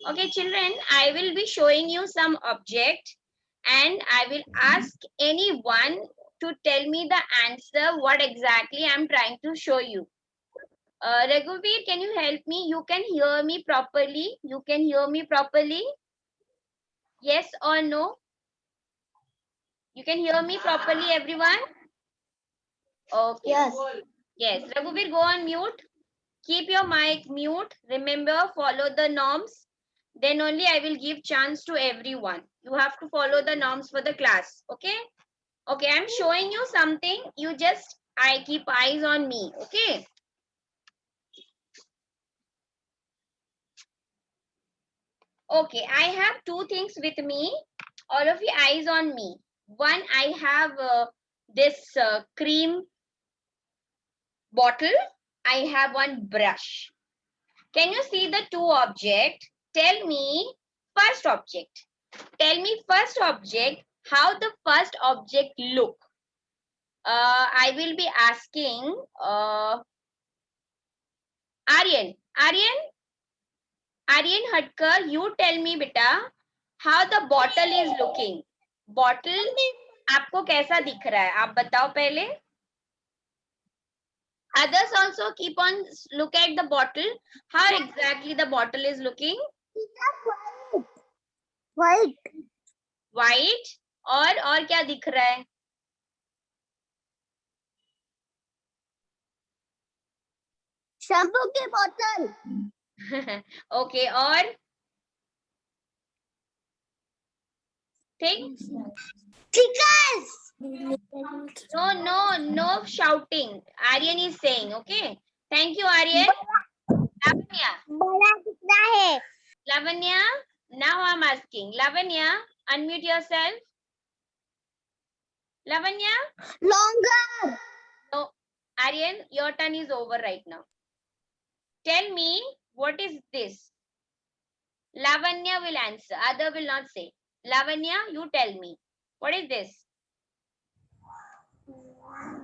Okay, children, I will be showing you some object and I will ask anyone to tell me the answer what exactly I'm trying to show you. Raghuveer, can you help me? You can hear me properly? You can hear me properly? Yes or no? You can hear me properly, everyone? Okay. Yes. Yes. Raghuveer, go on mute. Keep your mic mute. Remember, follow the norms. Then only I will give chance to everyone. You have to follow the norms for the class. Okay? Okay, I'm showing you something. You just, I keep eyes on me. Okay? Okay, I have two things with me. All of you eyes on me. One, I have this cream bottle. I have one brush. Can you see the two objects? Tell me first object. Tell me first object, how the first object look. I will be asking Aryan. Aryan Hatkar, you tell me beta, how the bottle is looking. Bottle आपको कैसा दिख रहा है? आप बताओ पहले. Others also keep on look at the bottle. How exactly the bottle is looking? White. White. और क्या दिख रहा है? शैम्पू की बोतल. Okay, और think? Stickers. No shouting. Aryan is saying, okay? Thank you, Aryan. Lavanya. बड़ा कितना है? Lavanya, now I'm asking. Lavanya, unmute yourself. Lavanya? Longer. No. Aryan, your turn is over right now. Tell me, what is this? Lavanya will answer. Other will not say. Lavanya, you tell me. What is this?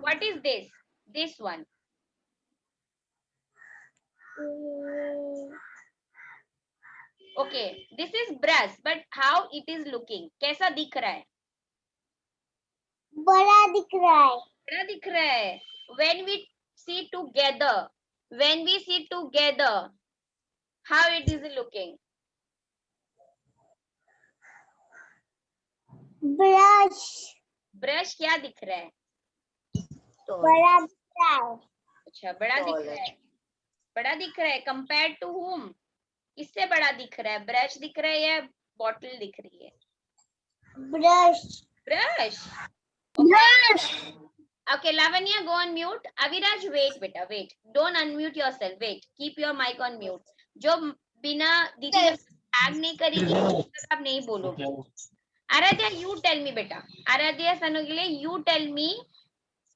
What is this? This one. Okay, this is brush, but how it is looking? कैसा दिख रहा है? बड़ा दिख रहा है. बड़ा दिख रहा है. When we see together, how it is looking? Brush. Brush क्या दिख रहा है? बड़ा दिख रहा है. अच्छा, बड़ा दिख रहा है. बड़ा दिख रहा है. Compared to whom? किससे बड़ा दिख रहा है? ब्रश दिख रहा है या बॉटल दिख रही है? Brush. Brush. Brush. Okay, Lavanya, go on mute. Aviraj, wait, beta, wait. Don't unmute yourself. Wait. Keep your mic on mute. जो बिना दीदी जब टैग नहीं करेगी तब आप नहीं बोलोगे. Aradhya, you tell me, beta. Aradhya Sanogile, you tell me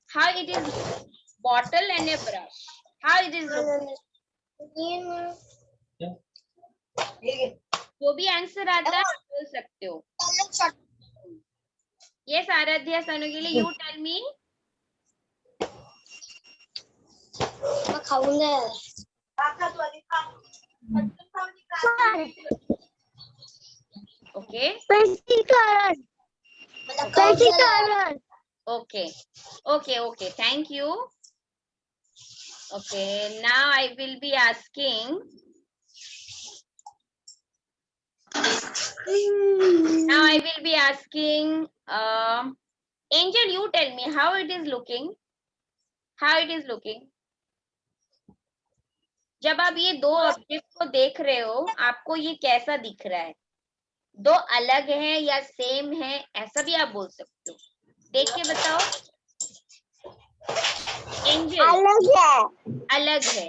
how it is bottle and a brush. How it is looking. जो भी आंसर आता है बोल सकते हो. Yes, Aradhya Sanogile, you tell me. मैं खाऊंगा. Okay. Okay. Thank you. Okay, now I will be asking. Angel, you tell me how it is looking. How it is looking. जब आप ये दो ऑब्जेक्ट को देख रहे हो, आपको ये कैसा दिख रहा है? दो अलग हैं या सेम है, ऐसा भी आप बोल सकते हो. देख के बताओ. एंजल, अलग है. अलग है.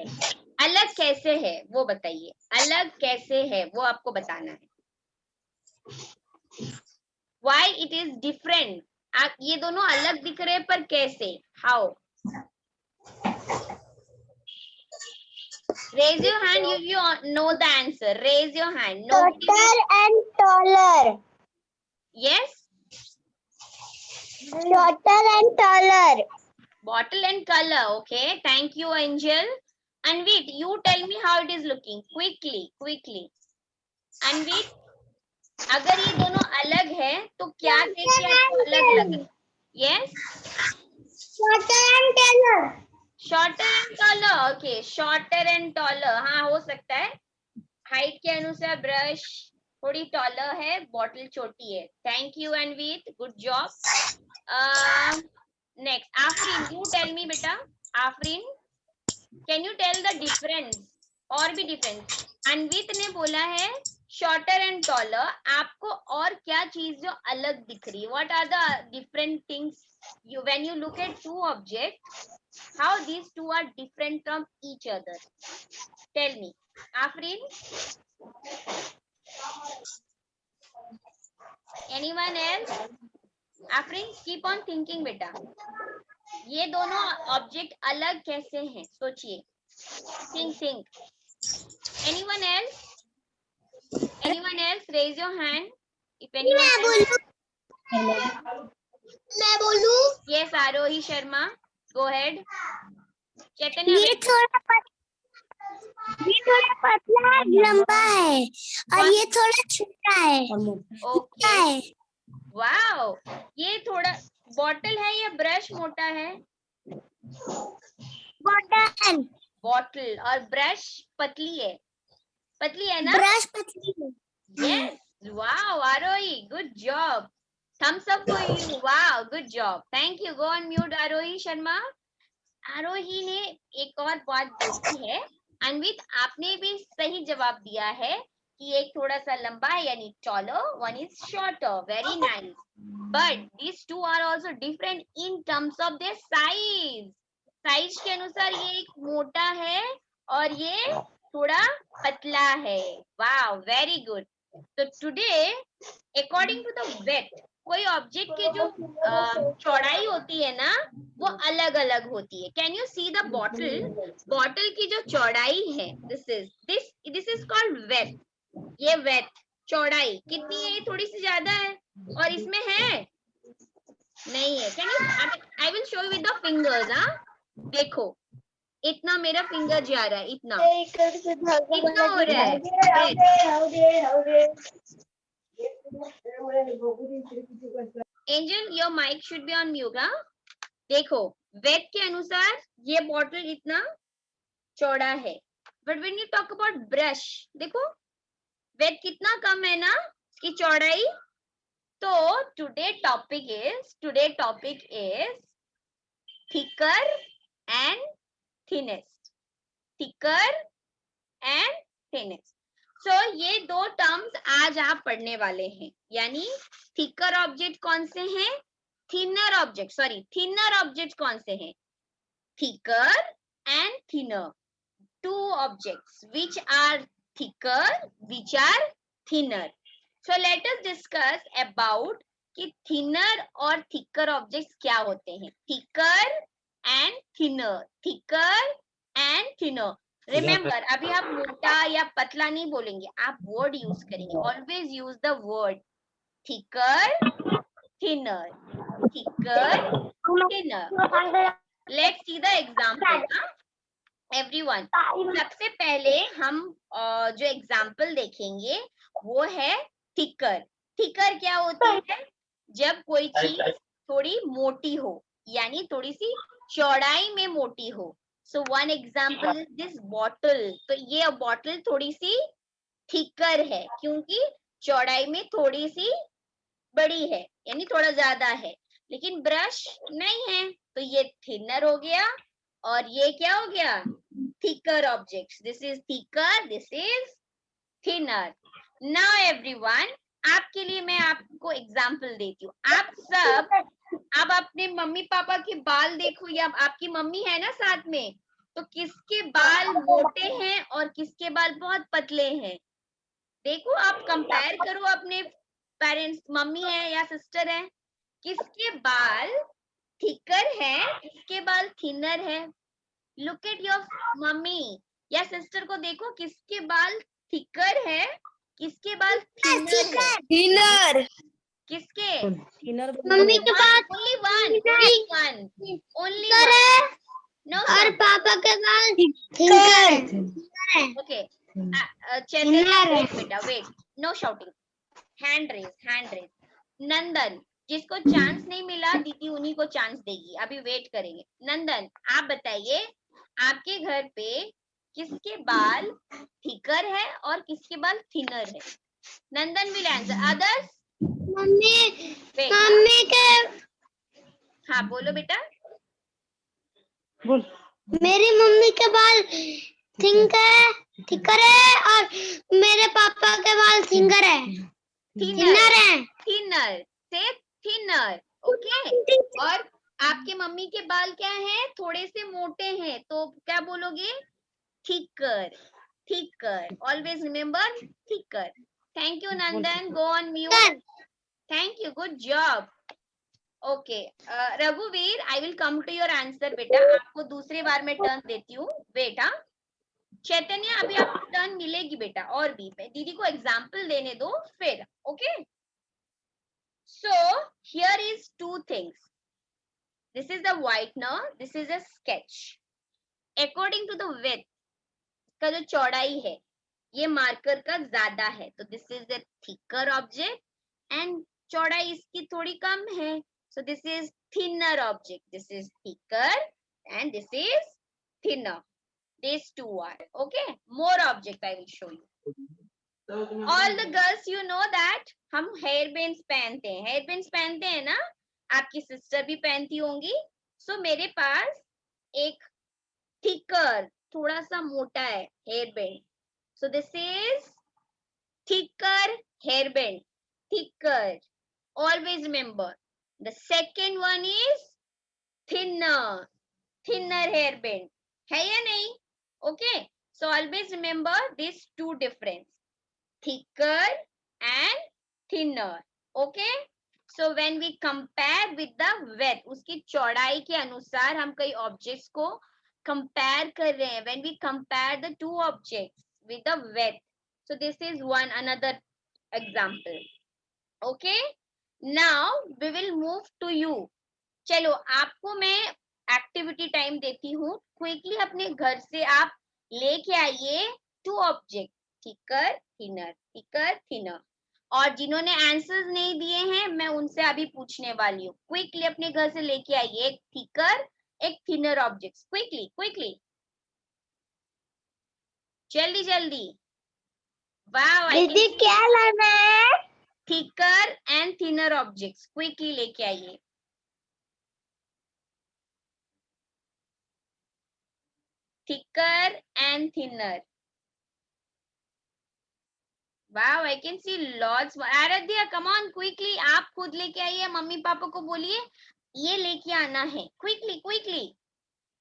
अलग कैसे है वो बताइए. अलग कैसे है वो आपको बताना है. Why it is different? आप ये दोनों अलग दिख रहे हैं पर कैसे? How? Raise your hand if you know the answer. Raise your hand. Shorter and taller. Yes? Shorter and taller. Bottle and color. Okay. Thank you, Angel. And wait, you tell me how it is looking. Quickly. अनवीत, अगर ये दोनों अलग है तो क्या से क्या तो अलग लग रहा है? Yes, Shorter and taller. Shorter and taller. Okay, shorter and taller, हाँ हो सकता है. हाइट के अनुसार ब्रश थोड़ी टॉलर है, बॉटल छोटी है. Thank you Anvit, good job. Next Afreen, you tell me बेटा. Afreen, can you tell the difference? और भी डिफरेंस. अनवीत ने बोला है शॉर्टर एंड टॉलर. आपको और क्या चीज जो अलग दिख रही है? What are the different things you when you look at two objects, how these two are different from each other? Tell me, Afrin. Anyone else? Afrin, keep on thinking बेटा. ये दोनों ऑब्जेक्ट अलग कैसे हैं? सोचिए. think. Anyone else? Anyone else? Raise your hand if anyone else. मैं बोलूं? Yes, आरोही Sharma, go ahead. चैतन्य, ये थोड़ा पतला लंबा है और ये थोड़ा छोटा है. ओके. वाओ, ये थोड़ा बॉटल है या ब्रश मोटा है? बॉटल. बॉटल और ब्रश पतली है. पतली है ना? ब्रश पतली है. Yes. Wow Aarohi, good job. Thumbs up for you. Wow, good job. Thank you. Go on mute Aarohi Sharma. Aarohi ने एक और बात पूछी है. अनवित, आपने भी सही जवाब दिया है कि एक थोड़ा सा लंबा है यानी taller, one is shorter. Very nice. But these two are also different in terms of their size. Size के अनुसार ये एक मोटा है और ये थोड़ा पतला है. Wow, very good. तो today according to the weight, कोई ऑब्जेक्ट की जो चौड़ाई होती है ना, वो अलग अलग होती है. Can you see the bottle? Bottle की जो चौड़ाई है, दिस इज कॉल्ड वेट. ये वेट, चौड़ाई कितनी है? थोड़ी सी ज्यादा है. और इसमें है नहीं है. Can you, I will show you with the fingers. हाँ, देखो, इतना मेरा फिंगर जा रहा है, इतना इतना हो रहा है. Angel, your mic should be on mute. हाँ, देखो, वेट के अनुसार ये बॉटल इतना चौड़ा है. But when you talk about brush, देखो वेट कितना कम है ना, इसकी चौड़ाई. तो today topic is thicker and thinnest. Thicker and thinnest. So ये दो टर्म्स आज आप पढ़ने वाले हैं. यानी थिकर ऑब्जेक्ट कौन से हैं, थिनर ऑब्जेक्ट कौन से हैं? Thicker and thinner. Two objects which are thicker, which are thinner. So let us discuss about कि thinner और thicker objects क्या होते हैं. thicker and thinner. Remember, अभी आप मोटा या पतला नहीं बोलेंगे, आप वर्ड यूज करेंगे. Always use the word thicker, thinner. Let's see the example. Everyone, सबसे पहले हम जो एग्जाम्पल देखेंगे वो है थिकर. थिकर क्या होती है? जब कोई चीज थोड़ी मोटी हो, यानी थोड़ी सी चौड़ाई में मोटी हो. So one example is this bottle. तो ये बॉटल थोड़ी सी थिकर है क्योंकि चौड़ाई में थोड़ी सी बड़ी है, यानी थोड़ा ज्यादा है. लेकिन ब्रश नहीं है, तो ये थिनर हो गया. और ये क्या हो गया? thicker objects. This is thicker, this is thinner. Now everyone, आपके लिए मैं आपको एग्जाम्पल देती हूँ. आप सब अब अपने मम्मी पापा के बाल देखो, या आपकी मम्मी है ना साथ में, तो किसके बाल मोटे हैं और किसके बाल बहुत पतले हैं? देखो, आप कंपेयर करो अपने पेरेंट्स, मम्मी है या सिस्टर है, किसके बाल थिकर है, किसके बाल थिनर है. लुक एट योर मम्मी या सिस्टर को देखो, किसके बाल थिकर है, किसके बाल थिनर है. थिनर. किसके? मम्मी के बाल ओनली वन. नो और पापा के बाल थिनर. ओके. चैतन्य, बेटा wait. No shouting, hand raise. Nandan, जिसको चांस नहीं मिला दीदी उन्हीं को चांस देगी, अभी वेट करेंगे। नंदन आप बताइए, आपके घर पे किसके बाल थिकर है और किसके बाल थिनर है? Nandan will answer, others? Mummy mummy के हाँ बोलो बेटा। बोल। मेरी मम्मी के बाल थिकर है और मेरे पापा के बाल थिंगर है, थिनर है। थिनर से थिनर, ओके। और आपके मम्मी के बाल क्या है, थोड़े से मोटे हैं, तो क्या बोलोगे? Thicker, thicker, always remember thicker. Thank you Nandan, go on mute. Thank you, good job. Okay रघुवीर, I will come to your answer बेटा, आपको दूसरी बार में टर्न देती हूँ बेटा। चैतन्य अभी आपको टर्न मिलेगी बेटा, और भी दीदी को एग्जाम्पल देने दो फिर, okay. So here is two things, this is the whitener, this is a sketch. According to the width, का जो चौड़ाई है ये मार्कर का ज्यादा है, तो this is a thicker object, and चौड़ाई इसकी थोड़ी कम है, so this is thinner object. This is thicker and this is thinner. These two are okay. More object I will show you. All the girls you know that हम hair bands पहनते हैं, hair bands पहनते हैं ना, आपकी sister भी पहनती होंगी। So मेरे पास एक thicker, थोड़ा सा मोटा है hair band. So this is thicker hair band. Thicker. Always remember. The second one is thinner, thinner hairband. है या नहीं? Okay. So always remember these two difference, thicker and thinner. Okay. So when we compare with the width, उसकी चौड़ाई के अनुसार हम कई objects को compare कर रहे हैं. When we compare the two objects with the width, so this is one another example. Okay. Now we will move to you. चलो आपको मैं एक्टिविटी टाइम देती हूँ, क्विकली अपने घर से आप लेके आइए to object, thicker thinner, thicker thinner. और जिन्होंने आंसर्स नहीं दिए हैं मैं उनसे अभी पूछने वाली हूँ, क्विकली अपने घर से लेके आइए एक थिकर एक थिनर ऑब्जेक्ट, क्विकली क्विकली, जल्दी जल्दी। वाह दीदी क्या लाना है? Thicker and thinner objects quickly लेके आइए। thicker and thinner. Wow, I can see lots. Aaradhya, come on quickly, आप खुद लेके आइए, मम्मी पापा को बोलिए ये लेके आना है, quickly quickly.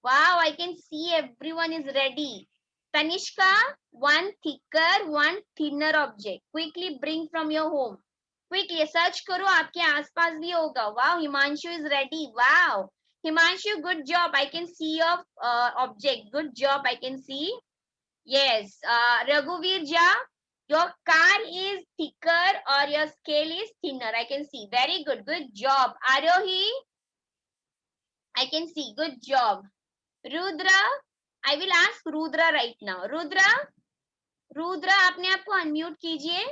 Wow, I can see everyone is ready. Tanishka, one thicker, one thinner object. Quickly bring from your home. Quickly search करो, आपके आसपास भी होगा. Wow, Himanshu is ready. Wow. Himanshu, good job. I can see your object. Good job. I can see. Yes. Raghuveer Ja, your car is thicker or your scale is thinner. I can see. Very good. Good job. Arohi, I can see. Good job. Rudra, I will ask Rudra right now. Rudra, अपने आप को unmute कीजिए.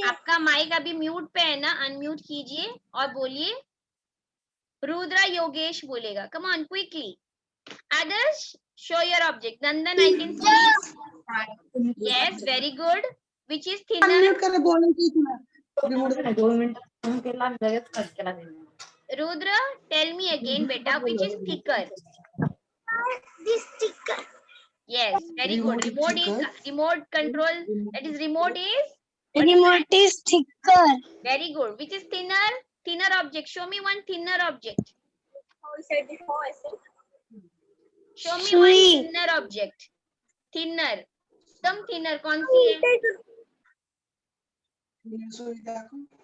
आपका mic अभी mute पे है ना, unmute कीजिए और बोलिए. रुद्रा योगेश बोलेगा. Come on, quickly. Others, show your object. Nandan, I can see. Yes, very good. Which is thinner? Rudra, tell me again, beta, which is thicker? This thicker. Yes, very good. Remote control. That is remote is? Remote is thicker. Very good. Which is thinner? Thinner object. Show me one thinner object. Show me one thinner object. Thinner. Some thinner. कौन सी है?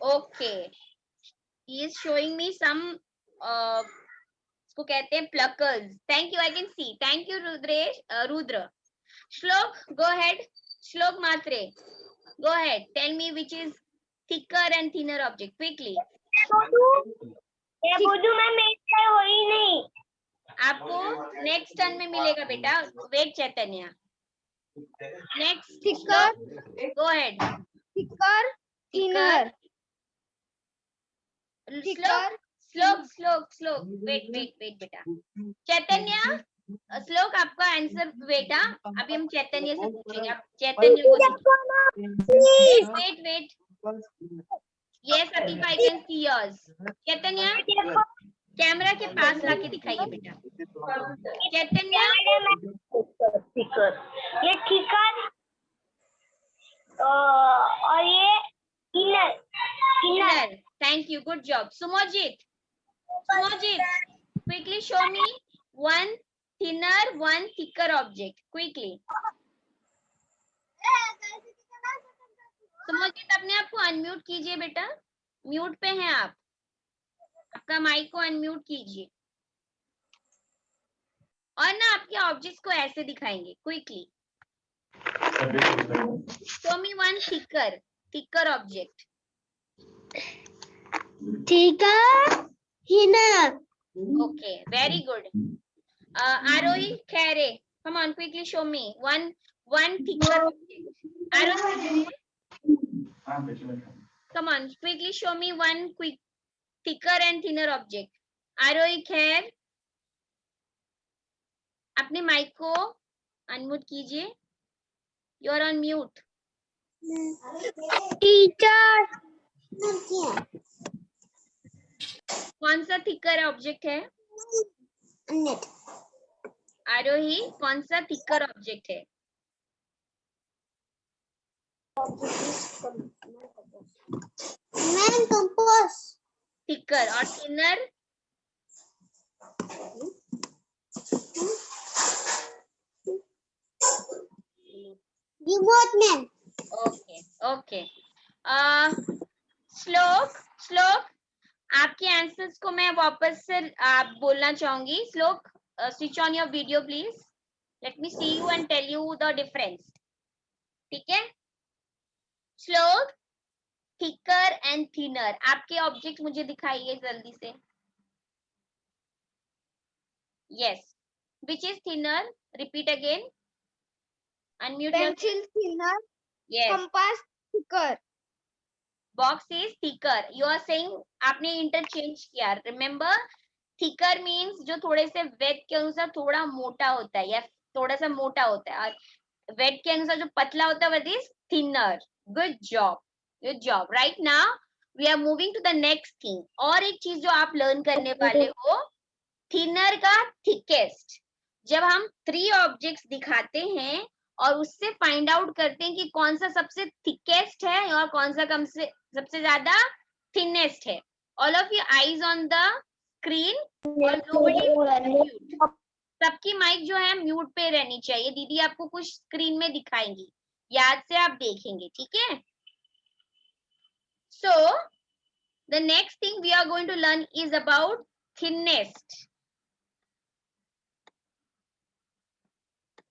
Okay. He is showing me some. इसको कहते हैं pluckers. Thank you. I can see. Thank you, Rudra. Shlok, go ahead. Shlok Matre, go ahead. Tell me which is thicker and thinner object quickly. मैं मेरे हो ही नहीं. आपको next turn में मिलेगा बेटा. Wait Chaitanya. Next thicker, go ahead. thicker, thinner, Shlok wait बेटा। चैतन्य, श्लोक आपका आंसर बेटा, अभी हम चैतन्य से पूछेंगे, आप चैतन्य को देखिए। Wait yes Atif, I can see yours. Chaitanya camera के पास लाके दिखाइए बेटा। चैतन्य ये thicker और ये thinner, thinner, thank you, good job। Sumojit, quickly show me one thinner, one thicker object, quickly। सुमोजित अपने आप को अनम्यूट कीजिए बेटा, म्यूट पे हैं आप, आपका माइक को अनम्यूट कीजिए। और ना आपके ऑब्जेक्ट्स को ऐसे दिखाएंगे, quickly show me one thicker object. thicker, thinner, okay, very good. Aarohi Khaire, come on quickly show me one thicker object। Aarohi come on, quickly show me one quick thicker and thinner object। Aarohi Khair, अपने mic को unmute कीजिए, you are on mute. teacher, कौन सा thicker object है आरोही, कौन सा thicker object है? man compass, thicker और thinner remote man, okay. Shlok आपके आंसर्स को मैं वापस से बोलना चाहूंगी। Shlok, switch on your video please, let me see you and tell you the difference, ठीक है? श्लोक, थिकर एंड थिनर, आपके ऑब्जेक्ट मुझे दिखाइए जल्दी से। Yes, which is thinner? Repeat again, unmute your. pencil thinner, yes, compass thicker, box is thicker, you are saying, आपने interchange किया। Remember, thicker means जो थोड़े से वेट के अनुसार थोड़ा मोटा होता है या थोड़ा सा मोटा होता है, और वेट के अनुसार जो पतला होता है, what is thinner. Good job. Right now we are moving to the next thing. और एक चीज जो आप लर्न करने वाले हो, थिनर का थिकेस्ट। जब हम 3 ऑब्जेक्ट्स दिखाते हैं और उससे फाइंड आउट करते हैं कि कौन सा सबसे थिकेस्ट है और कौन सा सबसे ज्यादा थिनेस्ट है। All of you eyes on the screen और नोबडी, सबकी माइक जो है म्यूट पे रहनी चाहिए। दीदी आपको कुछ स्क्रीन में दिखाएंगी, याद से आप देखेंगे, ठीक है? So the next thing we are going to learn is about thinnest.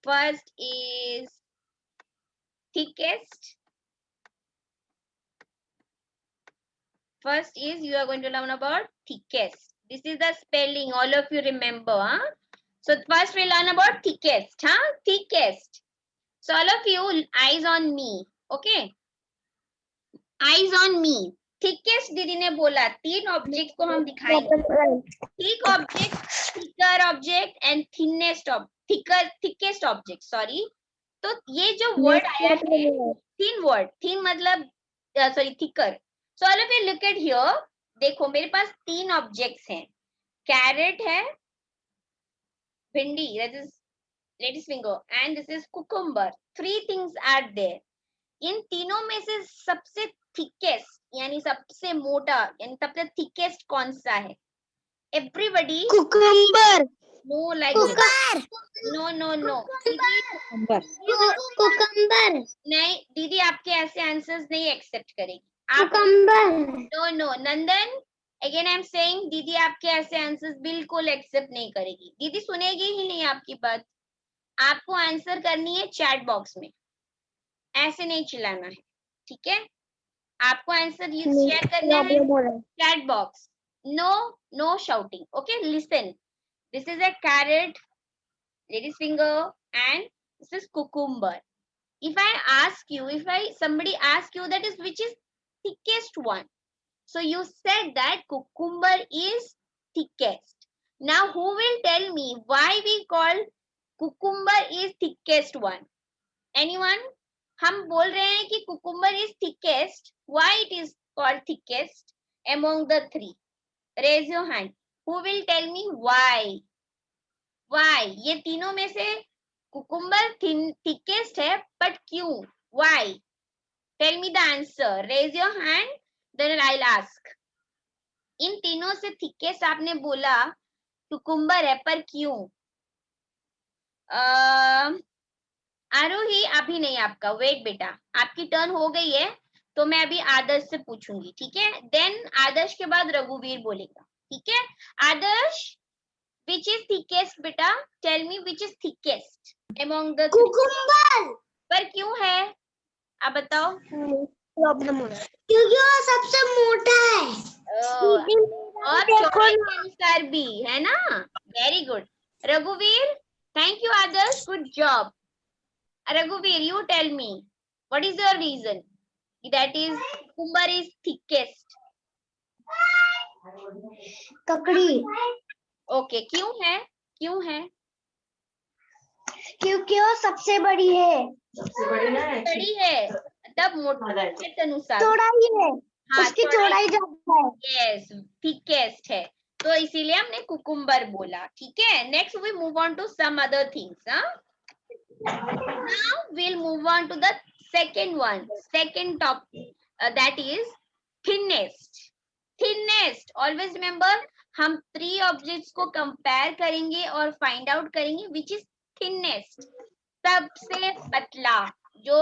First is thickest. First is you are going to learn about thickest. This is the spelling. All of you remember, huh? So first we learn about thickest, huh? Thickest. So all of you eyes on me, okay? Eyes on me. Thickest दीदी ने बोला 3 object को हम दिखाएंगे। Thick object, thicker object and thickest object, sorry. तो ये जो word आया है, थिन वर्ड, थिन मतलब sorry thicker. So all of you look at here, देखो मेरे पास 3 ऑब्जेक्ट्स हैं। कैरेट है, भिंडी, that is ladies finger, and this is cucumber. 3 things are there. इन तीनों में से सबसे थिकेस्ट यानी सबसे मोटा यानी सबसे थिकेस्ट कौन सा है? Everybody cucumber, no like no cucumber, नहीं दीदी, आपके ऐसे आंसर्स नहीं एक्सेप्ट करेगी आप। cucumber, no Nandan, again I am saying, दीदी आपके ऐसे आंसर्स बिल्कुल एक्सेप्ट नहीं करेगी। दीदी सुनेगी ही नहीं आपकी बात। आपको आंसर करनी है चैट बॉक्स में, ऐसे नहीं चिल्लाना है, ठीक है? आपको आंसर शेयर करना है chat box, no shouting, okay? Listen, this is a carrot, ladies finger, and this is cucumber. If I ask you, somebody ask you that is which is thickest one, so you said that cucumber is thickest. Now who will tell me why we call cucumber is thickest one? Anyone? हम बोल रहे हैं कि cucumber is thickest. Why it is called thickest among the three? Raise your hand. Who will tell me why? Why? ये तीनों में से cucumber thickest है, but क्यों? Why? Tell me the answer. Raise your hand, then I'll ask. इन तीनों से thickest आपने बोला cucumber है, पर क्यों? आरोही अभी नहीं आपका, वेट बेटा, आपकी टर्न हो गई है, तो मैं अभी आदर्श से पूछूंगी, ठीक है? देन आदर्श के बाद रघुवीर बोलेगा, ठीक है? आदर्श, which is thickest बेटा? Tell me which is thickest among the three. Cucumber. पर क्यों है? आप बताओ। प्रॉब्लम हो रहा है क्योंकि वो सबसे मोटा है। और चौड़ाई के अनुसार भी है ना? वेरी गुड रघुवीर, thank you Adarsh, good job. Raghuveer, you tell me, what is your reason that is cucumber is thickest? ककड़ी। Okay, क्यों है? क्यों है? क्योंकि वो सबसे बड़ी है। बड़ी है, तब मोटे के अनुसार चौड़ाई है। हाँ, उसकी चौड़ाई ज्यादा है। Yes, thickest है, तो इसीलिए हमने कुकुम्बर बोला, ठीक है? Next we move on to some other things, हाँ? Now we'll move on to the second one, second topic, that is thinnest. Thinnest, always remember, हम three objects को compare करेंगे और find out करेंगे which is thinnest. सबसे पतला, जो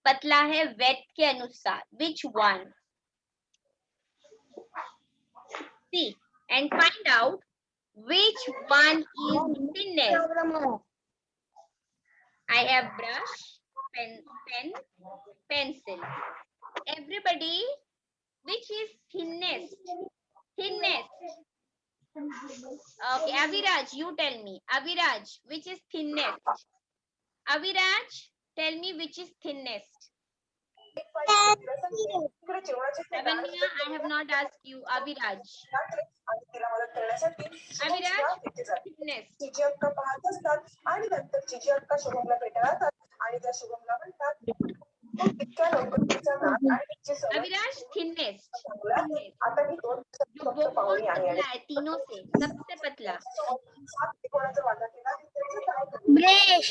पतला है weight के अनुसार, which one? See and find out which one is thinnest. I have brush, pen, pencil. Everybody, which is thinnest? Thinnest. Okay, Aviraj, you tell me. Aviraj, which is thinnest? Aviraj, tell me which is thinnest. Lavanya, I have not asked you. Aviraj. Aviraj, thinnest. Aviraj थिननेस्ट, जो बहुत पतला है तीनों से, सबसे पतला। Brush.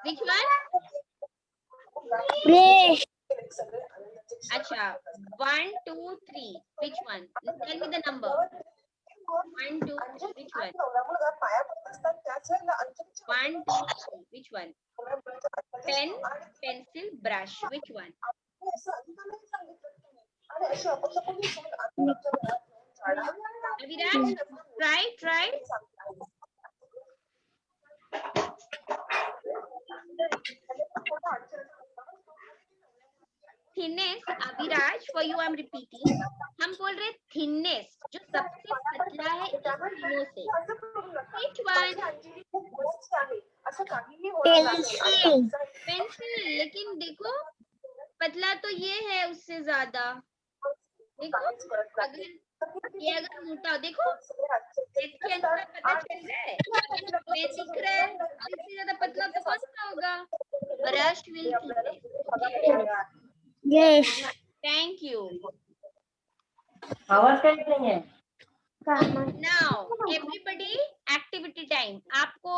Which one? Brush. अच्छा, 1, 2, 3. Which one? Tell me the number. 1, 2, 3. Which one? 1, 2, 3. Which one? Pen, pencil, brush. Which one? Aviraj, try. Thinnest, Aviraj, for you I'm repeating. हम बोल रहे thinnest, जो सबसे पतला है इन तीनों से. Which one? पेंसिल, लेकिन देखो पतला तो ये है उससे ज्यादा. देखो अगर मोटा हो, देखो इसके अंदर पता चल रहा है, मैं दिख रहा है, इससे ज्यादा पतला तो कौन सा होगा? Brush will thin. Yes, thank you. नहीं है. Now everybody, activity time. आपको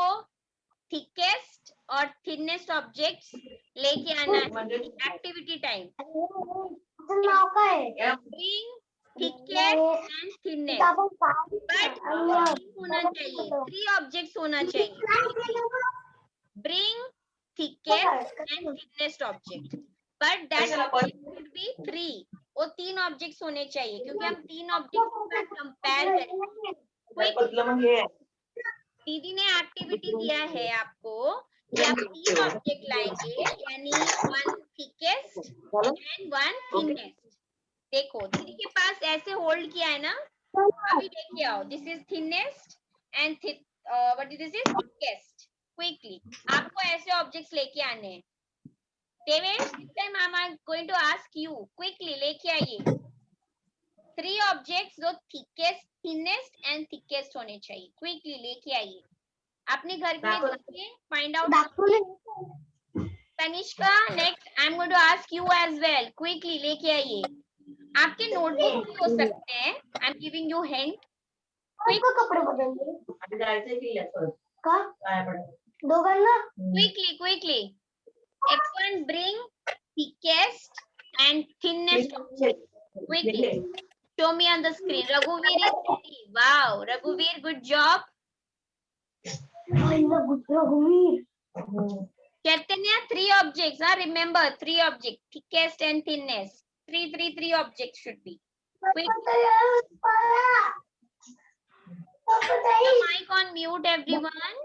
thickest और thinnest objects लेके आना है. Activity time. Bring thickest and thinnest. But होना चाहिए, 3 objects होना चाहिए. Bring thickest and thinnest object. But that should be 3. वो 3 objects होने चाहिए, क्योंकि हम 3 objects के साथ compare करेंगे. दीदी ने एक्टिविटी दिया है आपको कि आप 3 ऑब्जेक्ट लाएंगे, यानी 1 थिकेस्ट एंड 1 थिनेस्ट. देखो दीदी के पास ऐसे होल्ड किया है ना, अभी देखिए आओ, this is thinnest and what is this is thickest. Quickly आपको ऐसे ऑब्जेक्ट्स लेके आने हैं. Devesh, this time I'm going to ask you quickly. लेके आइए 3 ऑब्जेक्ट्स जो थिकेस्ट, थिनेस्ट एंड थिकेस्ट होने चाहिए. क्विकली लेके आइए. अपने घर में देखिए, find out. Tanishka, next I am going to ask you as well. Quickly लेके आइए. आपके नोटबुक भी हो सकते हैं. I am giving you hint. कपड़े बदलेंगे दो करना. Quickly. Everyone bring thickest and thinnest object. Quickly. Show me on the screen. Raghuveer is ready. Wow, Raghuveer, good job. Chaitanya, 3 objects. Remember, 3 objects. Thickest and thinnest. Three objects should be. Quick. The mic on mute, everyone.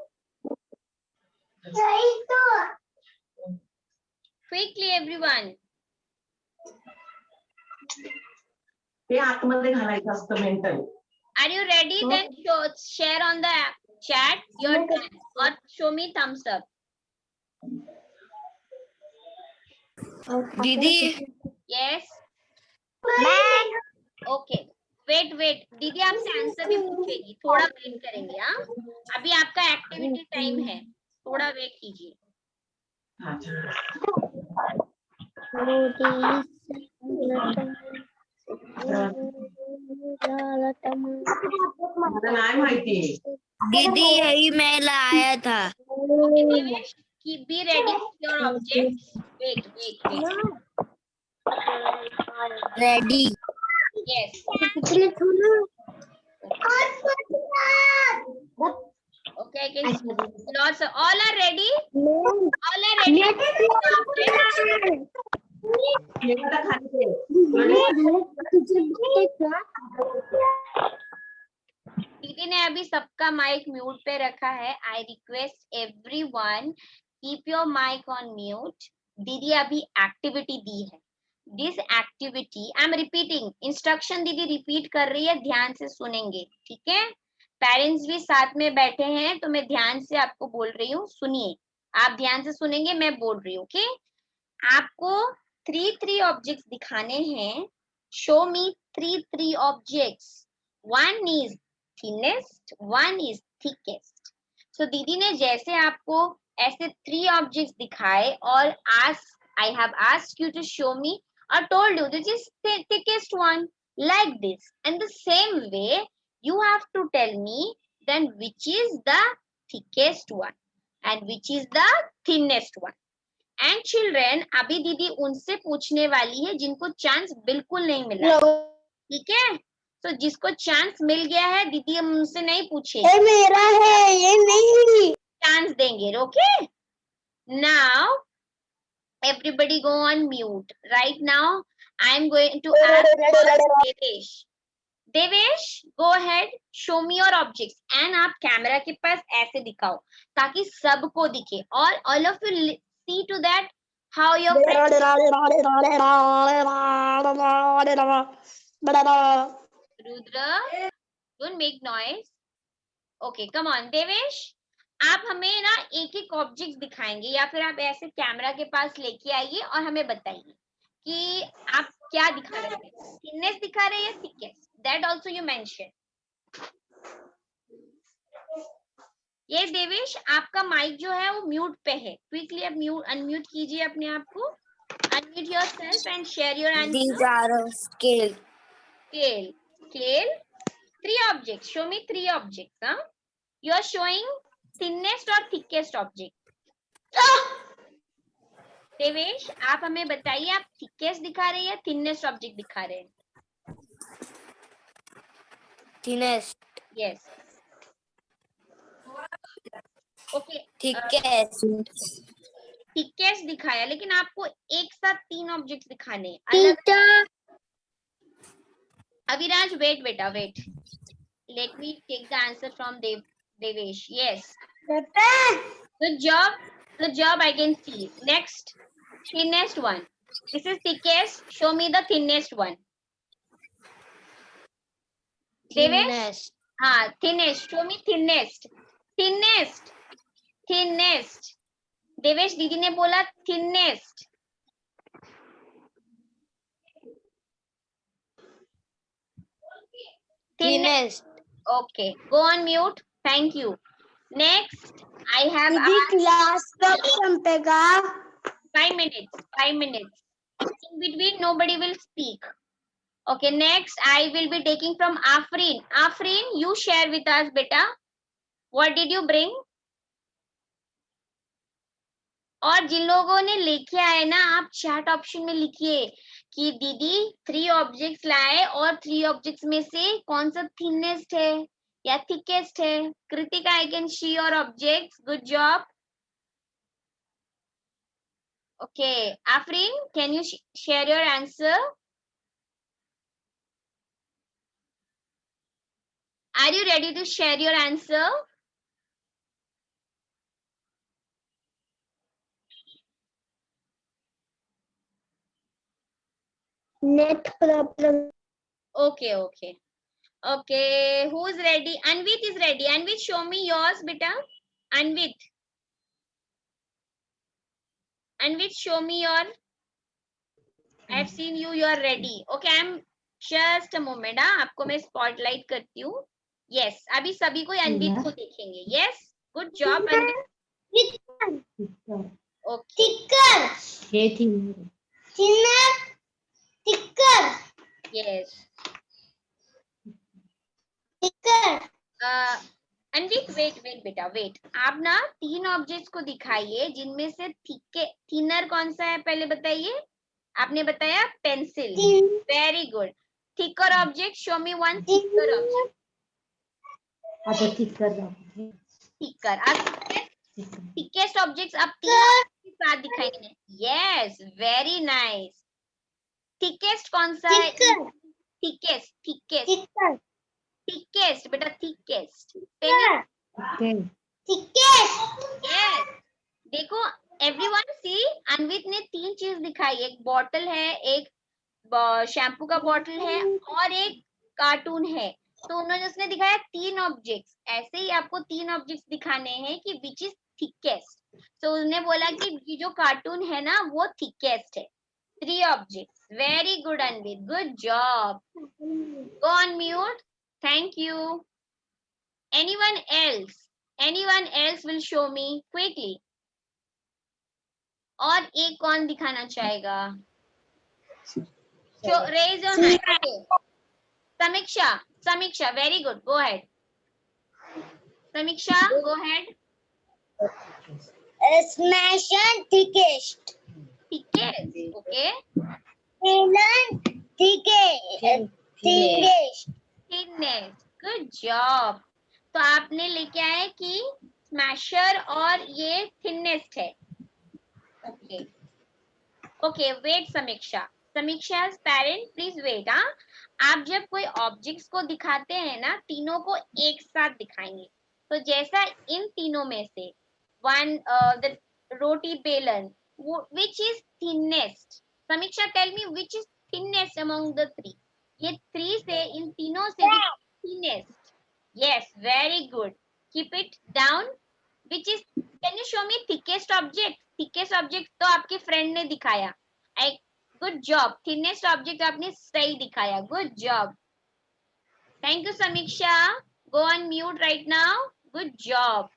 Quickly, everyone. ते आतमध्ये घालायचं असतं mental. Are you ready? Then share on the chat your time or show me thumbs up. दीदी. Yes. Okay. Wait. दीदी आपसे answer भी पूछेगी. थोड़ा wait करेंगे. हाँ, अभी आपका एक्टिविटी टाइम है. थोड़ा वेट कीजिए. नाही माहिती. दीदी यही मैं लाया था. Okay, Devesh, be ready with your objects. Wait. Ready. Yes. Okay, I can see. Lots of, all are ready? All are ready? दीदी ने अभी सबका माइक म्यूट पे रखा है. I request everyone keep your mic on mute. दीदी अभी activity दी है. This activity I am repeating. Instruction दीदी रिपीट कर रही है, ध्यान से सुनेंगे. ठीक है, पेरेंट्स भी साथ में बैठे हैं तो मैं ध्यान से आपको बोल रही हूँ. सुनिए, आप ध्यान से सुनेंगे, मैं बोल रही हूँ. ओके, आपको 3 ऑब्जेक्ट्स दिखाने हैं. Show me 3 objects. One is thinnest, one is thickest. So दीदी ने जैसे आपको ऐसे 3 ऑब्जेक्ट्स दिखाए और I have asked you to show me or told you this is the thickest one like this, and the same way you have to tell me then which is the thickest one and which is the thinnest one. And children, अभी दीदी उनसे पूछने वाली है जिनको chance बिल्कुल नहीं मिला. ठीक है, तो जिसको चांस मिल गया है दीदी हम उनसे नहीं पूछे. मेरा है ये नहीं. चांस देंगे. Okay, now everybody go on mute. Right now I am going to ask Devesh, go ahead, show me your objects. And आप कैमरा के पास ऐसे दिखाओ ताकि सबको दिखे. और all of you see to that how your friends. Rudra, don't make noise. Okay, come on, Devesh. आप हमें ना एक ऑब्जेक्ट दिखाएंगे या फिर आप ऐसे कैमरा के पास लेके आइए और हमें बताइए कि आप क्या दिखा रहे हैं. थिननेस दिखा रहे हैं या thickness? That also you mention. ये देवेश, आपका माइक जो है वो म्यूट पे है. क्विकली आप अनम्यूट कीजिए अपने आप को. Unmute yourself and share your answer. Scale. 3 objects. Show me 3 objects. You are showing thinnest or thickest object. Devesh, आप हमें बताइए आप thickest दिखा रहे हैं या thinnest object दिखा रहे हैं? थिनेस्ट. Yes. Okay. thickest दिखाया, लेकिन आपको एक साथ 3 ऑब्जेक्ट्स दिखाने हैं. Aviraj, wait, beta, wait. Let me take the answer from Devesh. Yes. Good job. I can see. Next, thinnest one. This is thickest. Show me the thinnest one. Devesh? Thinnest. Show me thinnest. Thinnest. Devesh, दीदी ने बोला thinnest. Thinnest. Okay. Go on mute. Thank you. Next, I have asked class कब संपेगा? 5 minutes. 5 minutes. In between, nobody will speak. Okay. Next, I will be taking from Afreen. Afreen, you share with us, beta. What did you bring? और जिन लोगों ने लेके आए ना, आप chat option में लिखिए कि दीदी 3 ऑब्जेक्ट्स लाए और 3 ऑब्जेक्ट्स में से कौन सा थिनेस्ट है या थिकेस्ट है. Kritika, I can see your objects. Good job. Okay. Afreen, can you share your answer? Are you ready to share your answer? Net problem. Okay, okay. Okay, who is ready? Anvit is ready. Anvit, show me yours, beta. Anvit. Anvit, show me your. I've seen you. You are ready. Okay, I'm just a moment. हाँ, आपको मैं spotlight करती हूँ. Yes, अभी सभी कोई अनवित को देखेंगे. Yes, good job, Anvit. Okay. टिक्कर. थिनर. टिक्कर. Yes. टिक्कर. अनवित, वेट बेटा, वेट. आप ना 3 ऑब्जेक्ट्स को दिखाइए जिनमें से थिनर कौन सा है, पहले बताइए. आपने बताया pencil. Very good. Thicker object, show me one thicker object. अच्छा थिकर. थिकर. थिकेस्ट ऑब्जेक्ट्स आप 3 के साथ दिखाएंगे. Yes, very nice. थिकेस्ट कौन सा है? थिकेस्ट. टिक्कर. थिकेस्ट बेटा, थिकेस्ट. यस. देखो एवरीवन सी, अनवित ने 3 चीज दिखाई. एक बॉटल है, एक शैम्पू का बॉटल है और एक कार्टून है. तो उन्होंने उसने दिखाया 3 ऑब्जेक्ट्स. ऐसे ही आपको 3 ऑब्जेक्ट्स दिखाने हैं कि विच इज थिकेस्ट. तो उन्होंने बोला कि ये जो कार्टून है ना वो थिकेस्ट है. 3 objects. Very good Anvit, good job. Go on mute. Thank you. Anyone else will show me quickly. और एक कौन दिखाना चाहेगा? Raise your hand. Okay. Samiksha, very good. Go ahead. Samiksha, go ahead. Smash and thickest. Thickest. Okay. Thickest. Thinness. Good job. तो आपने लेके आए कि स्मैशर और ये थिनेस्ट है. ओके. ओके, वेट समीक्षा. समीक्षा's पेरेंट प्लीज वेट. हाँ, आप जब कोई ऑब्जेक्ट्स को दिखाते हैं ना, तीनों को एक साथ दिखाएंगे. तो जैसा इन तीनों में से वन द रोटी बेलन, which is thinnest? Samiksha, tell me which is thinnest among the 3. ये 3 से, इन तीनों से thinnest. Yes, very good. Keep it down. Which is, can you show me thickest object? Thickest object तो आपके फ्रेंड ने दिखाया. Good job. Thinnest object आपने सही दिखाया. Good job. Thank you, Samiksha. Go on mute right now. Good job.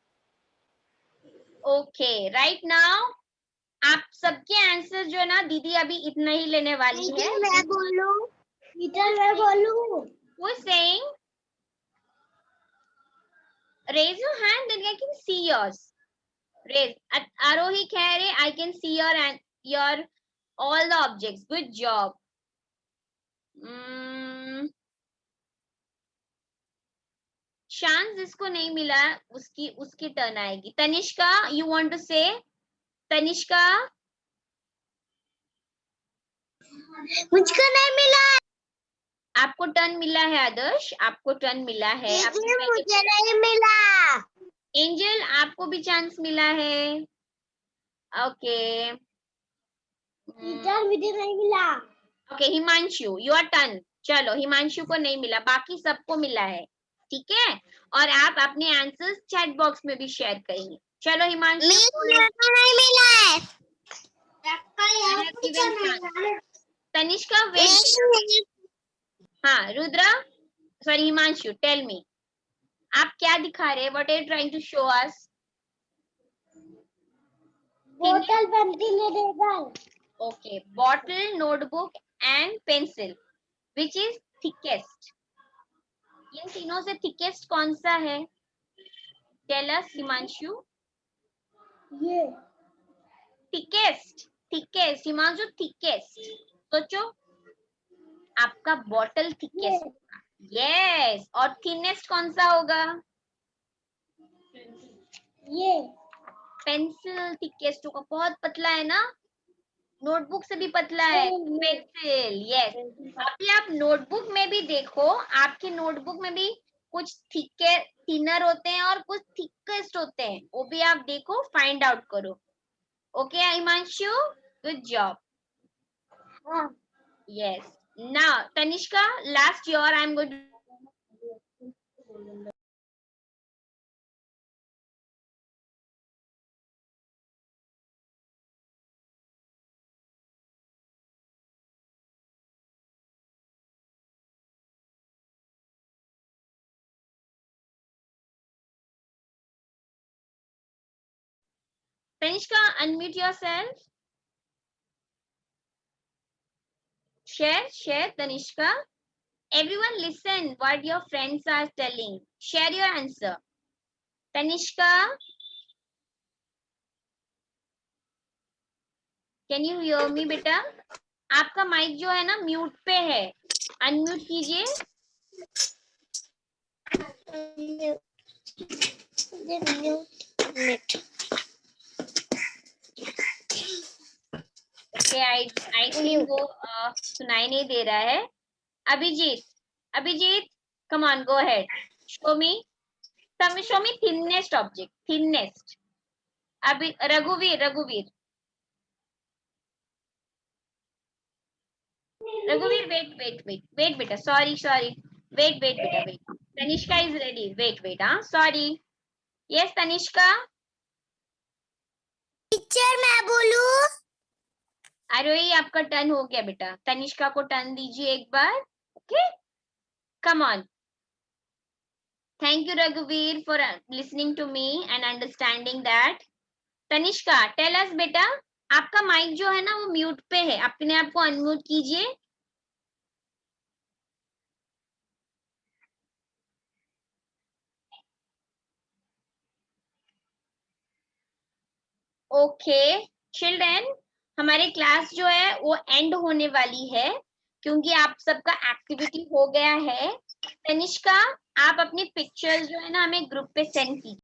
Okay, right now आप सबके answer जो है ना दीदी अभी इतना ही लेने वाली है. मैं बोलूं. Who is saying? Raise your hand, then I can see yours. Raise. Arohi कह रहे, I can see your all the objects. Good job. शान, जिसको नहीं मिला उसकी टर्न आएगी. Tanishka, you want to say? Tanishka, मुझको नहीं मिला. आपको टर्न मिला है. आदर्श, आपको टर्न मिला है. मुझे नहीं मिला. एंजल, आपको भी चांस मिला है. ओके. मुझे नहीं मिला. Okay, Himanshu, your turn. चलो, हिमांशु को नहीं मिला, बाकी सबको मिला है. ठीक है, और आप अपने आंसर्स चैट बॉक्स में भी शेयर करेंगे. चलो हिमांशु, नहीं मिला है. तनिष्का, वेट. हाँ Rudra, sorry Himanshu, tell me, आप क्या दिखा रहे हैं? What are you trying to show us? बोतल pencil table Okay, bottle, notebook and pencil. Which is thickest? इन तीनों से thickest कौन सा है? Tell us, Himanshu. ये Thickest, thickest, हिमांशु thickest. सोचो, आपका बॉटल thickest होगा. Yes, और thinnest कौन सा होगा? ये पेंसिल thickest होगा, बहुत पतला है ना, नोटबुक से भी पतला है. Pencil, yes. अभी आप नोटबुक में भी देखो, आपकी नोटबुक में भी कुछ थिनर होते हैं और कुछ थिकेस्ट होते हैं, वो भी आप देखो, फाइंड आउट करो. Okay Himanshu, good job. हाँ yes. Now Tanishka, last year I am going Tanishka, unmute yourself. Share, Tanishka. Everyone listen what your friends are telling. Share your answer. Tanishka, can you hear me बेटा? आपका mic जो है ना mute पे है, unmute कीजिए. Okay, I think वो सुनाई नहीं दे रहा है. Abhijit, come on, go ahead. Show me thinnest object, thinnest. अभी रघुवीर, wait बेटा, sorry. Wait बेटा, wait. Tanishka is ready. Wait, sorry. Yes, Tanishka. Teacher मैं बोलूं? आरोही, आपका टर्न हो गया बेटा. तनिष्का को टर्न दीजिए एक बार. Okay, come on. Thank you रघुवीर for listening to me and understanding that. Tanishka, tell us बेटा, आपका माइक जो है ना वो म्यूट पे है, अपने आप को अनम्यूट कीजिए. ओके चिल्ड्रन, हमारी क्लास जो है वो एंड होने वाली है क्योंकि आप सबका एक्टिविटी हो गया है. तनिष्का, आप अपनी पिक्चर्स जो है ना हमें ग्रुप पे सेंड कीजिए.